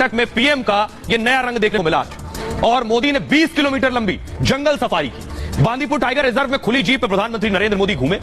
कर्नाटक में पीएम का ये नया रंग देखने को मिला और मोदी ने 20 किलोमीटर लंबी जंगल सफारी की। बांदीपुर टाइगर रिजर्व में खुली जीप पे प्रधानमंत्री नरेंद्र मोदी घूमे।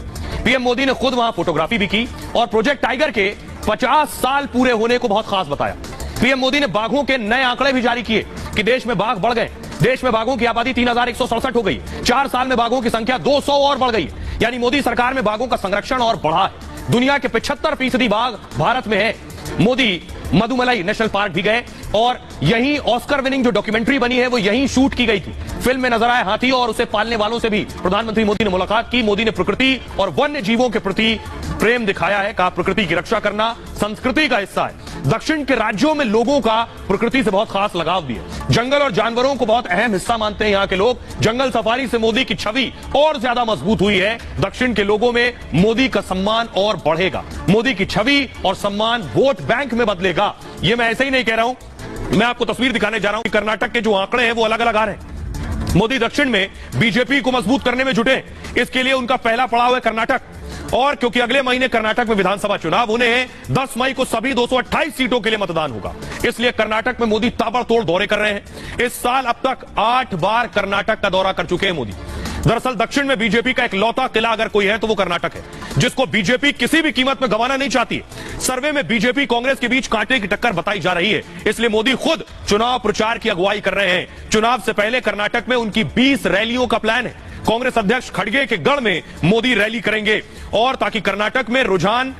पीएम मोदी ने खुद वहां फोटोग्राफी भी की और प्रोजेक्ट टाइगर के 50 साल पूरे होने को बहुत खास बताया। पीएम मोदी ने बाघों के नए आंकड़े भी जारी किए कि देश में बाघ बढ़ गए। देश में बाघों की आबादी 3167 हो गई। 4 साल में बाघों की संख्या 200 और बढ़ गई। यानी मोदी सरकार में बाघों का संरक्षण और बढ़ा है। दुनिया के 75% बाघ भारत में है। मोदी मधुमलाई नेशनल पार्क भी गए और यहीं ऑस्कर विनिंग जो डॉक्यूमेंट्री बनी है वो यहीं शूट की गई थी। फिल्म में नजर आए हाथी और उसे पालने वालों से भी प्रधानमंत्री मोदी ने मुलाकात की। मोदी ने प्रकृति और वन्य जीवों के प्रति प्रेम दिखाया है। कहा प्रकृति की रक्षा करना संस्कृति का हिस्सा है। दक्षिण के राज्यों में लोगों का प्रकृति से बहुत खास लगाव भी है। जंगल और जानवरों को बहुत अहम हिस्सा मानते हैं यहाँ के लोग। जंगल सफारी से मोदी की छवि और ज्यादा मजबूत हुई है। दक्षिण के लोगों में मोदी का सम्मान और बढ़ेगा। मोदी की छवि और सम्मान वोट बैंक में बदलेगा। ये मैं ऐसे ही नहीं कह रहा हूं, मैं आपको तस्वीर दिखाने जा रहा हूं। कर्नाटक के जो आंकड़े हैं वो अलग अलग आ रहे हैं। मोदी दक्षिण में बीजेपी को मजबूत करने में जुटे। इसके लिए उनका पहला पड़ाव है कर्नाटक। और क्योंकि अगले महीने कर्नाटक में विधानसभा चुनाव होने हैं, 10 मई को सभी 228 सीटों के लिए मतदान होगा। इसलिए कर्नाटक में मोदी ताबड़तोड़ दौरे कर रहे हैं। इस साल अब तक 8 बार कर्नाटक का दौरा कर चुके हैं मोदी। दरअसल दक्षिण में बीजेपी का एक लौता किला अगर कोई है तो वो कर्नाटक है, जिसको बीजेपी किसी भी कीमत में गंवाना नहीं चाहती है। सर्वे में बीजेपी कांग्रेस के बीच कांटे की टक्कर बताई जा रही है। इसलिए मोदी खुद चुनाव प्रचार की अगुवाई कर रहे हैं। चुनाव से पहले कर्नाटक में उनकी 20 रैलियों का प्लान है। कांग्रेस अध्यक्ष खड़गे के गढ़ में मोदी रैली करेंगे और ताकि कर्नाटक में रुझान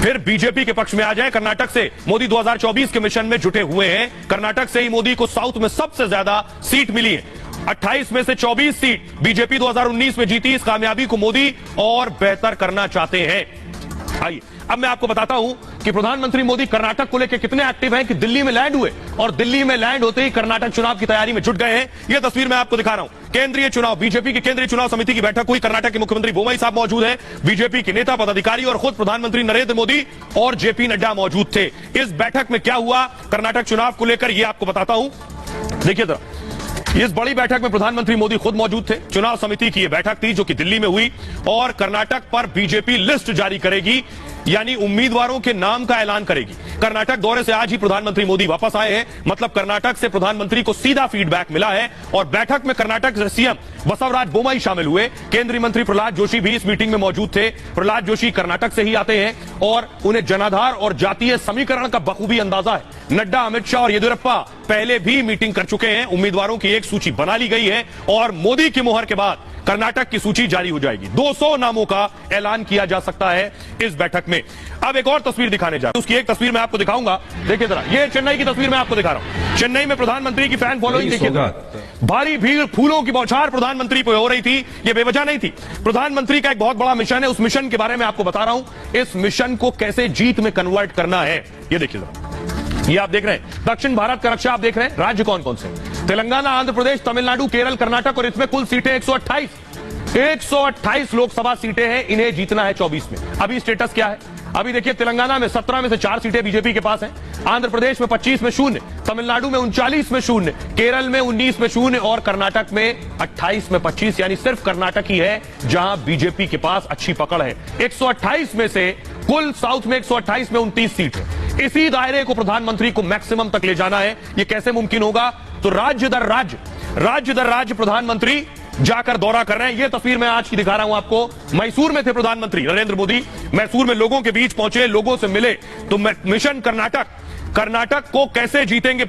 फिर बीजेपी के पक्ष में आ जाए। कर्नाटक से मोदी 2024 के मिशन में जुटे हुए हैं। कर्नाटक से ही मोदी को साउथ में सबसे ज्यादा सीट मिली है। 28 में से 24 सीट बीजेपी 2019 में जीती। इस कामयाबी को मोदी और बेहतर करना चाहते हैं। आइए अब मैं आपको बताता हूं कि प्रधानमंत्री मोदी कर्नाटक को लेकर कितने एक्टिव हैं कि दिल्ली में लैंड हुए और दिल्ली में लैंड होते ही कर्नाटक चुनाव की तैयारी में जुट गए हैं। यह तस्वीर मैं आपको दिखा रहा हूं। केंद्रीय चुनाव बीजेपी की केंद्रीय चुनाव समिति की बैठक हुई। कर्नाटक के मुख्यमंत्री बोम्मई साहब मौजूद हैं। बीजेपी के नेता पदाधिकारी और खुद प्रधानमंत्री नरेंद्र मोदी और जेपी नड्डा मौजूद थे। इस बैठक में क्या हुआ कर्नाटक चुनाव को लेकर यह आपको बताता हूं। देखिए जरा, इस बड़ी बैठक में प्रधानमंत्री मोदी खुद मौजूद थे। चुनाव समिति की यह बैठक थी जो कि दिल्ली में हुई और कर्नाटक पर बीजेपी लिस्ट जारी करेगी, यानी उम्मीदवारों के नाम का ऐलान करेगी। कर्नाटक दौरे से आज ही प्रधानमंत्री मोदी वापस आए हैं। मतलब कर्नाटक से प्रधानमंत्री को सीधा फीडबैक मिला है और बैठक में कर्नाटक से सीएम बसवराज बोम्मई शामिल हुए। केंद्रीय मंत्री प्रहलाद जोशी भी इस मीटिंग में मौजूद थे। प्रहलाद जोशी कर्नाटक से ही आते हैं और उन्हें जनाधार और जातीय समीकरण का बखूबी अंदाजा है। नड्डा, अमित शाह और येदियुरप्पा पहले भी मीटिंग कर चुके हैं। उम्मीदवारों की एक सूची बना ली गई है और मोदी की मुहर के बाद कर्नाटक की सूची जारी हो जाएगी। 200 नामों का ऐलान किया जा सकता है इस बैठक में। अब एक और तस्वीर दिखाने जा रहा हूं। उसकी एक तस्वीर मैं आपको दिखाऊंगा। देखिए जरा, ये चेन्नई की तस्वीर मैं आपको दिखा रहा हूं। चेन्नई में प्रधानमंत्री की फैन फॉलोइंग देखिए। भारी भीड़, फूलों की बौछार प्रधानमंत्री पे हो रही थी। ये बेवजह नहीं थी। प्रधानमंत्री का एक बहुत बड़ा मिशन है। उस मिशन के बारे में आपको बता रहा हूं। इस मिशन को कैसे जीत में कन्वर्ट करना है ये देखिए जरा। ये आप देख रहे हैं दक्षिण भारत का रक्षा। आप देख रहे हैं राज्य कौन कौन से? तेलंगाना, आंध्र प्रदेश, तमिलनाडु, केरल, कर्नाटक और इसमें कुल सीटें 128 लोकसभा सीटें हैं। इन्हें जीतना है 24 में। अभी स्टेटस क्या है? अभी देखिए, तेलंगाना में 17 में से 4 सीटें बीजेपी के पास हैं। आंध्र प्रदेश में 25 में 0, तमिलनाडु में 39 में 0, केरल में 19 में 0 और कर्नाटक में 28 में 25। यानी सिर्फ कर्नाटक ही है जहां बीजेपी के पास अच्छी पकड़ है। 128 में से कुल साउथ में 128 में 29 सीट है। इसी दायरे को प्रधानमंत्री को मैक्सिमम तक ले जाना है। यह कैसे मुमकिन होगा? तो राज्य दर राज्य प्रधानमंत्री जाकर दौरा कर रहे हैं। यह तस्वीर मैं आज की दिखा रहा हूं आपको। मैसूर में थे प्रधानमंत्री नरेंद्र मोदी। मैसूर में लोगों के बीच पहुंचे, लोगों से मिले। तो मिशन कर्नाटक को कैसे जीतेंगे